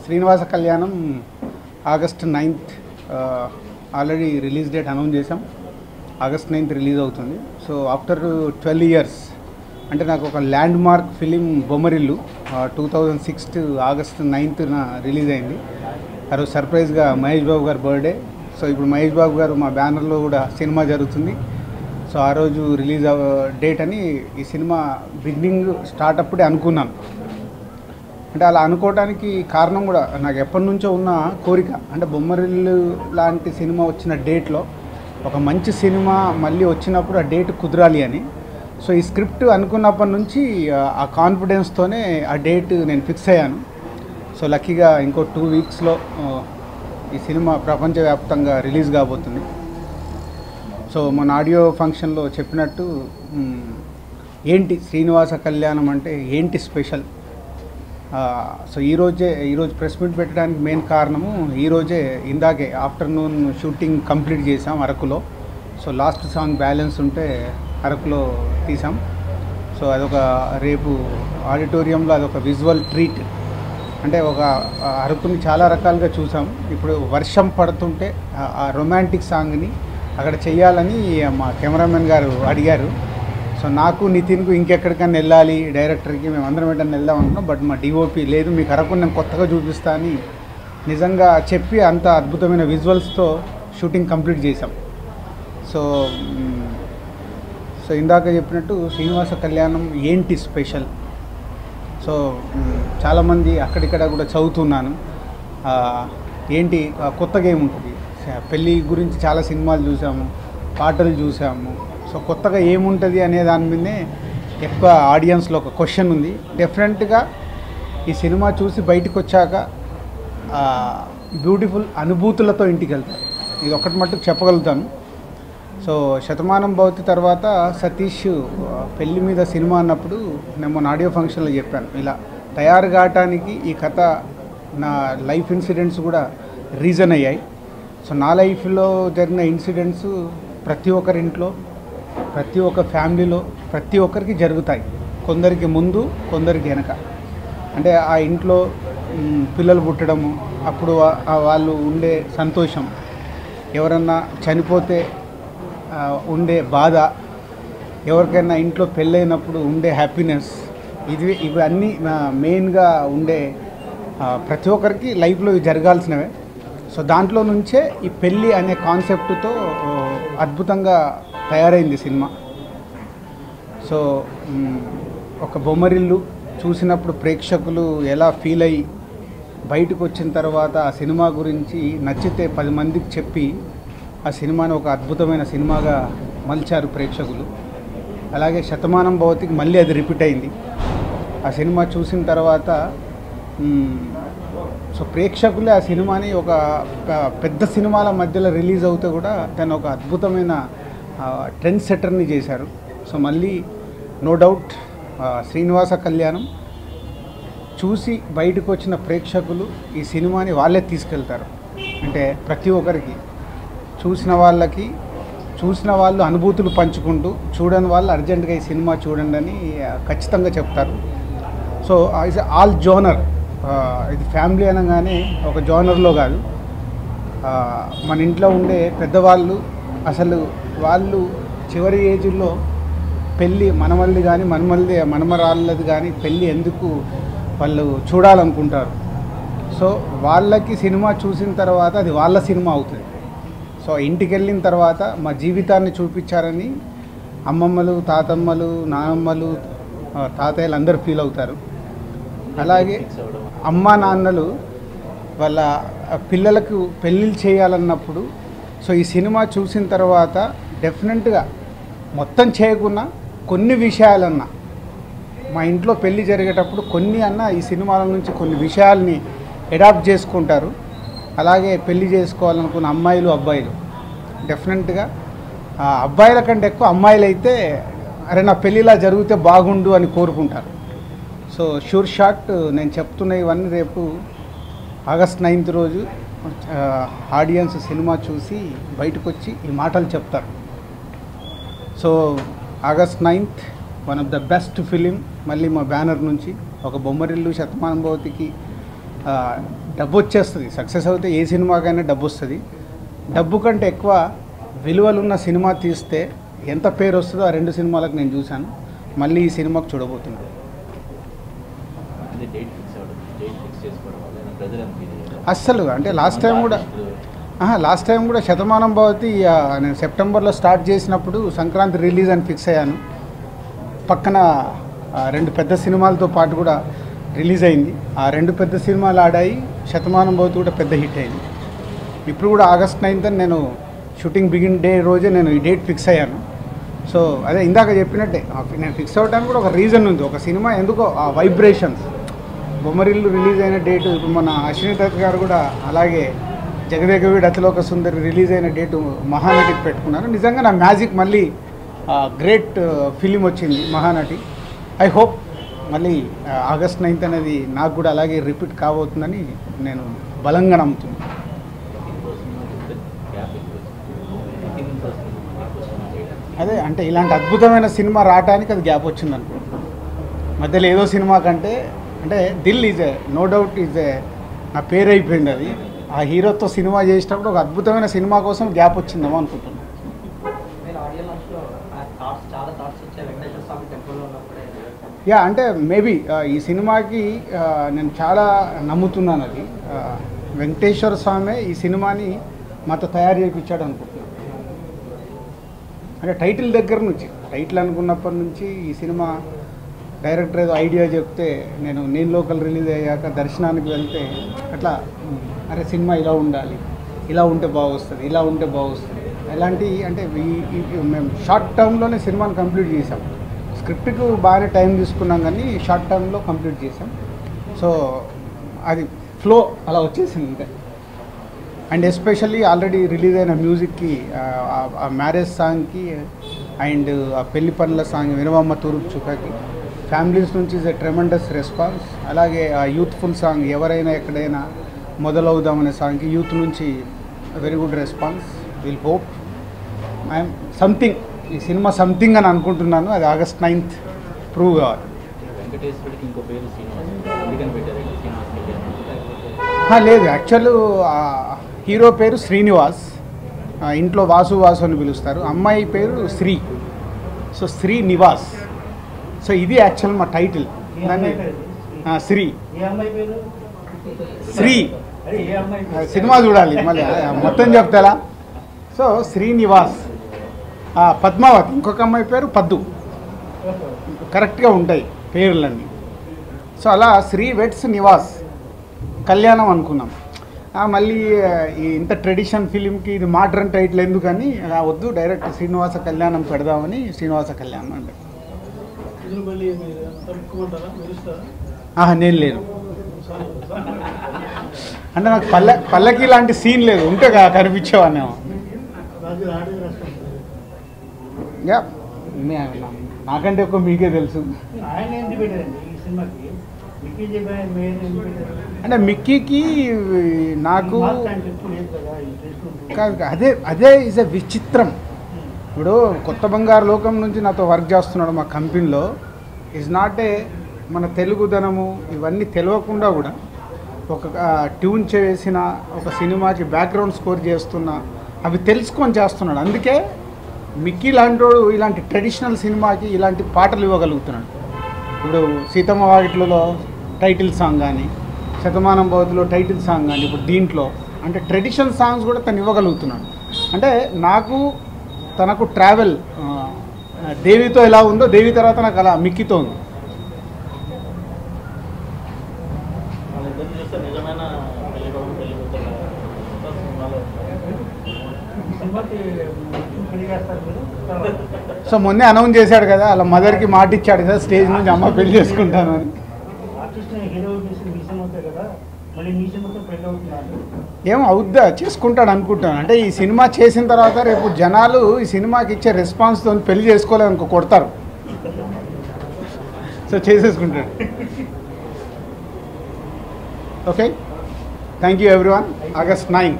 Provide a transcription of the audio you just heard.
Srinivasa Kalyanam August 9th already release date announce చేసాం. August 9th release అవుతుంది. So after 12 years అంటే నాకు ఒక land mark film Bommarillu 2006 August 9th release అయింది. ఆ రోజు సర్ప్రైజ్గా మహేష్ బాబు గారి బర్త్డే. సో ఇప్పుడు మహేష్ బాబు గారు మా బ్యానర్లో కూడా సినిమా జరుగుతుంది. సో ఆ రోజు రిలీజ్ డేట్ అని ఈ సినిమా బిగినింగ్ స్టార్ట్ అప్పుడే అనుకున్నాను. అంటే అలా అనుకోవడానికి కారణం కూడా నాకు ఎప్పటి నుంచో ఉన్న కోరిక. అంటే బొమ్మరిల్లు లాంటి సినిమా వచ్చిన డేట్లో ఒక మంచి సినిమా మళ్ళీ వచ్చినప్పుడు ఆ డేట్ కుదరాలి అని. సో ఈ స్క్రిప్ట్ అనుకున్నప్పటి నుంచి ఆ కాన్ఫిడెన్స్తోనే ఆ డేట్ నేను ఫిక్స్ అయ్యాను. సో లక్కీగా ఇంకో 2 weeksలో ఈ సినిమా ప్రపంచవ్యాప్తంగా రిలీజ్ కాబోతుంది. సో మన ఆడియో ఫంక్షన్లో చెప్పినట్టు ఏంటి శ్రీనివాస కళ్యాణం అంటే ఏంటి స్పెషల్. సో ఈరోజు ప్రెస్ మీట్ పెట్టడానికి మెయిన్ కారణము ఈరోజే ఇందాకే ఆఫ్టర్నూన్ షూటింగ్ కంప్లీట్ చేసాం అరకులో. సో లాస్ట్ సాంగ్ బ్యాలెన్స్ ఉంటే అరకులో తీసాం. సో అదొక రేపు ఆడిటోరియంలో అదొక విజువల్ ట్రీట్. అంటే ఒక అరకుని చాలా రకాలుగా చూసాం. ఇప్పుడు వర్షం పడుతుంటే ఆ రొమాంటిక్ సాంగ్ని అక్కడ చెయ్యాలని మా కెమెరామెన్ గారు అడిగారు. సో నాకు నితిన్కు ఇంకెక్కడికన్నా వెళ్ళాలి డైరెక్టర్కి, మేము అందరం ఏంటన్నా వెళ్దాం అనుకున్నాం. బట్ మా డిఓపి లేదు, మీకు అరకు నేను కొత్తగా చూపిస్తా అని నిజంగా చెప్పి అంత అద్భుతమైన విజువల్స్తో షూటింగ్ కంప్లీట్ చేసాం. సో ఇందాక చెప్పినట్టు శ్రీనివాస కళ్యాణం ఏంటి స్పెషల్. సో చాలామంది అక్కడిక్కడ కూడా చదువుతున్నాను ఏంటి కొత్తగా ఏముంటుంది. పెళ్ళి గురించి చాలా సినిమాలు చూసాము, పాటలు చూసాము. సో కొత్తగా ఏముంటుంది అనే దాని మీదనే ఎక్కువ ఆడియన్స్లో ఒక క్వశ్చన్ ఉంది. డెఫినెట్గా ఈ సినిమా చూసి బయటకు వచ్చాక బ్యూటిఫుల్ అనుభూతులతో ఇంటికి వెళ్తారు. ఇది ఒకటి మట్టుకు చెప్పగలుగుతాను. సో శతమానం భవతి తర్వాత సతీష్ పెళ్ళి మీద సినిమా అన్నప్పుడు నేను మొన్న ఆడియో ఫంక్షన్లో చెప్పాను, ఇలా తయారు కావటానికి ఈ కథ నా లైఫ్ ఇన్సిడెంట్స్ కూడా రీజన్ అయ్యాయి. సో నా లైఫ్లో జరిగిన ఇన్సిడెంట్స్ ప్రతి ఒక్కరి ఇంట్లో, ప్రతి ఒక్క ఫ్యామిలీలో ప్రతి ఒక్కరికి జరుగుతాయి. కొందరికి ముందు, కొందరికి వెనక. అంటే ఆ ఇంట్లో పిల్లలు పుట్టడము, అప్పుడు వాళ్ళు ఉండే సంతోషం, ఎవరన్నా చనిపోతే ఉండే బాధ, ఎవరికైనా ఇంట్లో పెళ్ళైనప్పుడు ఉండే హ్యాపీనెస్, ఇవన్నీ మెయిన్గా ఉండే ప్రతి ఒక్కరికి లైఫ్లో ఇవి జరగాల్సినవే. సో దాంట్లో నుంచే ఈ పెళ్ళి అనే కాన్సెప్ట్తో అద్భుతంగా తయారైంది సినిమా. సో ఒక బొమ్మరిల్లు చూసినప్పుడు ప్రేక్షకులు ఎలా ఫీల్ అయ్యి బయటకు వచ్చిన తర్వాత ఆ సినిమా గురించి నచ్చితే 10 మందికి చెప్పి ఆ సినిమాని ఒక అద్భుతమైన సినిమాగా మలిచారు ప్రేక్షకులు. అలాగే శతమానం భవతికి మళ్ళీ అది రిపీట్ అయింది. ఆ సినిమా చూసిన తర్వాత సో ప్రేక్షకులే ఆ సినిమాని ఒక పెద్ద సినిమాల మధ్యలో రిలీజ్ అవుతే కూడా దాన్ని ఒక అద్భుతమైన ట్రెండ్ సెట్టర్ని చేశారు. సో మళ్ళీ నో డౌట్ శ్రీనివాస కళ్యాణం చూసి బయటకు వచ్చిన ప్రేక్షకులు ఈ సినిమాని వాళ్ళే తీసుకెళ్తారు. అంటే ప్రతి ఒక్కరికి చూసిన వాళ్ళు అనుభూతులు పంచుకుంటూ, చూడని వాళ్ళు అర్జెంటుగా ఈ సినిమా చూడండి అని ఖచ్చితంగా చెప్తారు. So it's all genre. ఇది ఫ్యామిలీ అనగానే ఒక జోనర్లో కాదు, మన ఇంట్లో ఉండే పెద్దవాళ్ళు అసలు వాళ్ళు చివరి ఏజ్లో పెళ్ళి మనమల్ది కానీ మనమరాళ్ళది కానీ పెళ్ళి ఎందుకు వాళ్ళు చూడాలనుకుంటారు. సో వాళ్ళకి సినిమా చూసిన తర్వాత అది వాళ్ళ సినిమా అవుతుంది. సో ఇంటికి వెళ్ళిన తర్వాత మా జీవితాన్ని చూపించారని అమ్మమ్మలు, తాతమ్మలు, నానమ్మలు, తాతయ్యలు అందరూ ఫీల్ అవుతారు. అలాగే అమ్మా నాన్నలు వాళ్ళ పిల్లలకు పెళ్ళిళ్ళు చేయాలన్నప్పుడు సో ఈ సినిమా చూసిన తర్వాత డెఫినెట్గా మొత్తం చేయకున్నా కొన్ని విషయాలన్నా, మా ఇంట్లో పెళ్ళి జరిగేటప్పుడు కొన్ని అన్నా ఈ సినిమాల నుంచి కొన్ని విషయాల్ని అడాప్ట్ చేసుకుంటారు. అలాగే పెళ్ళి చేసుకోవాలనుకున్న అమ్మాయిలు, అబ్బాయిలు డెఫినెట్గా అబ్బాయిల కంటే ఎక్కువ అమ్మాయిలు అయితే అరే నా పెళ్ళిలా జరిగితే బాగుండు అని కోరుకుంటారు. సో షూర్ షాట్ నేను చెప్తున్న ఇవన్నీ రేపు ఆగస్ట్ 9th రోజు ఆడియన్స్ సినిమా చూసి బయటకు వచ్చి ఈ మాటలు చెప్తారు. So August 9th one of the best film మళ్ళీ మా బ్యానర్ నుంచి ఒక బొమ్మరిల్లు శతమానం భవతికి డబ్బు వచ్చేస్తుంది. సక్సెస్ అవుతే ఏ సినిమాకైనా డబ్బు వస్తుంది. డబ్బు కంటే ఎక్కువ విలువలున్న సినిమా తీస్తే ఎంత పేరు వస్తుందో ఆ 2 సినిమాలకు నేను చూశాను. మళ్ళీ ఈ సినిమాకు చూడబోతున్నాను. అస్సలు అంటే లాస్ట్ టైం కూడా శతమానం భవతి నేను సెప్టెంబర్లో స్టార్ట్ చేసినప్పుడు సంక్రాంతి రిలీజ్ అని ఫిక్స్ అయ్యాను. పక్కన 2 పెద్ద సినిమాలతో పాటు కూడా రిలీజ్ అయింది. ఆ 2 పెద్ద సినిమాలు ఆడాయి. శతమానం భవతి కూడా పెద్ద హిట్ అయింది. ఇప్పుడు కూడా August 9th నేను షూటింగ్ బిగిన్ డే రోజే నేను ఈ డేట్ ఫిక్స్ అయ్యాను. సో అదే ఇందాక చెప్పినట్టే నేను ఫిక్స్ అవ్వడానికి కూడా ఒక రీజన్ ఉంది. ఒక సినిమా ఎందుకో ఆ వైబ్రేషన్స్, బొమ్మరిల్లు రిలీజ్ అయిన డేటు, ఇప్పుడు మన అశ్విని దత్ గారు కూడా అలాగే జగదేకవీడు అతిలోక సుందరి రిలీజ్ అయిన డేటు మహానటికి పెట్టుకున్నారు. నిజంగా నా మ్యాజిక్ మళ్ళీ గ్రేట్ ఫిలిం వచ్చింది మహానటి. ఐ హోప్ మళ్ళీ August 9th అనేది నాకు కూడా అలాగే రిపీట్ కాబోతుందని నేను బలంగా నమ్ముతున్నాను. అదే అంటే ఇలాంటి అద్భుతమైన సినిమా రావడానికి అది గ్యాప్ వచ్చింది అనుకో. మధ్యలో ఏదో సినిమా కంటే అంటే దిల్ ఈజ్ నో డౌట్ నా పేరు అయిపోయింది. అది ఆ హీరోతో సినిమా చేసినప్పుడు ఒక అద్భుతమైన సినిమా కోసం గ్యాప్ వచ్చిందేమో అనుకుంటున్నాను. యా అంటే మేబీ ఈ సినిమాకి నేను చాలా నమ్ముతున్నాను. అది వెంకటేశ్వర స్వామి ఈ సినిమాని మాతో తయారు చేయించాడు అనుకుంటున్నాను. అంటే టైటిల్ దగ్గర నుంచి, టైటిల్ అనుకున్నప్పటి నుంచి ఈ సినిమా డైరెక్టర్ ఏదో ఐడియా చెప్తే నేను లోకల్ రిలీజ్ అయ్యాక దర్శనానికి వెళ్తే అట్లా అరే సినిమా ఇలా ఉండాలి, ఇలా ఉంటే బాగొస్తుంది, ఇలా ఉంటే బాగొస్తుంది, ఎలాంటి అంటే మేము షార్ట్ టర్మ్లోనే సినిమాని కంప్లీట్ చేసాం. స్క్రిప్ట్కు బాగానే టైం తీసుకున్నాం కానీ షార్ట్ టర్మ్లో కంప్లీట్ చేసాం. సో అది ఫ్లో అలా వచ్చేసింది అంతే. అండ్ ఎస్పెషల్లీ ఆల్రెడీ రిలీజ్ అయిన మ్యూజిక్కి, ఆ మ్యారేజ్ సాంగ్కి అండ్ ఆ పెళ్లి పనుల సాంగ్ వినవమ్మ తూర్పు చుక్కకి ఫ్యామిలీస్ నుంచి ఇస్ ఎ ట్రెమెండస్ రెస్పాన్స్. అలాగే ఆ యూత్ఫుల్ సాంగ్ ఎవరైనా ఎక్కడైనా మొదలవుదామనే సాంగ్కి యూత్ నుంచి very good response. Will hope I'm something, ఈ సినిమా సంథింగ్ అని అనుకుంటున్నాను. అది August 9th ప్రూవ్ కావాలి. లేదు, యాక్చువల్ హీరో పేరు శ్రీనివాస్, ఇంట్లో వాసు అని పిలుస్తారు. అమ్మాయి పేరు శ్రీ, సో శ్రీనివాస్. సో ఇది యాక్చువల్ మా టైటిల్. దాన్ని శ్రీ సినిమా చూడాలి మళ్ళీ మొత్తం చెప్తారా. సో శ్రీనివాస్, పద్మావతి ఇంకొక అమ్మాయి పేరు పద్దు, కరెక్ట్గా ఉంటాయి పేర్లన్నీ. సో అలా శ్రీ వెడ్స్ నివాస్ కళ్యాణం అనుకున్నాం. మళ్ళీ ఇంత ట్రెడిషన్ ఫిలింకి ఇది మోడ్రన్ టైటిల్ ఎందుకని వద్దు, డైరెక్ట్ శ్రీనివాస కళ్యాణం పెడదామని శ్రీనివాస కళ్యాణం అంటే. నేను లేను అంటే నాకు పల్లకి లాంటి సీన్ లేదు, ఉంటే కనిపించేవాన్నేమో. యా నాకంటే ఎక్కువ మీకే తెలుసు. అంటే మిక్కీకి నాకు అదే ఇస్ ఎ విచిత్రం. ఇప్పుడు కొత్త బంగారు లోకం నుంచి నాతో వర్క్ చేస్తున్నాడు మా కంపెనీలో. ఈజ్ నాట్ ఏ మన తెలుగుదనము ఇవన్నీ తెలియకుండా కూడా ఒక ట్యూన్ చేసిన ఒక సినిమాకి బ్యాక్గ్రౌండ్ స్కోర్ చేస్తున్నా అవి తెలుసుకొని చేస్తున్నాడు. అందుకే మిక్కీ లాంటోడు ఇలాంటి ట్రెడిషనల్ సినిమాకి ఇలాంటి పాటలు ఇవ్వగలుగుతున్నాడు. ఇప్పుడు సీతమ్మ వాకిట్లలో టైటిల్ సాంగ్ కానీ, శతమానం భవతిలో టైటిల్ సాంగ్ కానీ, ఇప్పుడు దీంట్లో అంటే ట్రెడిషనల్ సాంగ్స్ కూడా తను ఇవ్వగలుగుతున్నాడు. అంటే నాకు తనకు ట్రావెల్ దేవితో ఎలా ఉందో దేవి తర్వాత నాకు అలా మిక్కీతో ఉంది. సో మొన్నే అనౌన్స్ చేశాడు కదా, అలా మదర్కి మాట ఇచ్చాడు కదా స్టేజ్ నుంచి, అమ్మ పెళ్లి చేసుకుంటాను అని. ఏమో అవుద్దా, చేసుకుంటాడు అనుకుంటాను. అంటే ఈ సినిమా చేసిన తర్వాత రేపు జనాలు ఈ సినిమాకి ఇచ్చే రెస్పాన్స్తో పెళ్లి చేసుకోలేదనుకో కొడతారు. సో చేసేసుకుంటాడు. Okay, thank you everyone. August 9.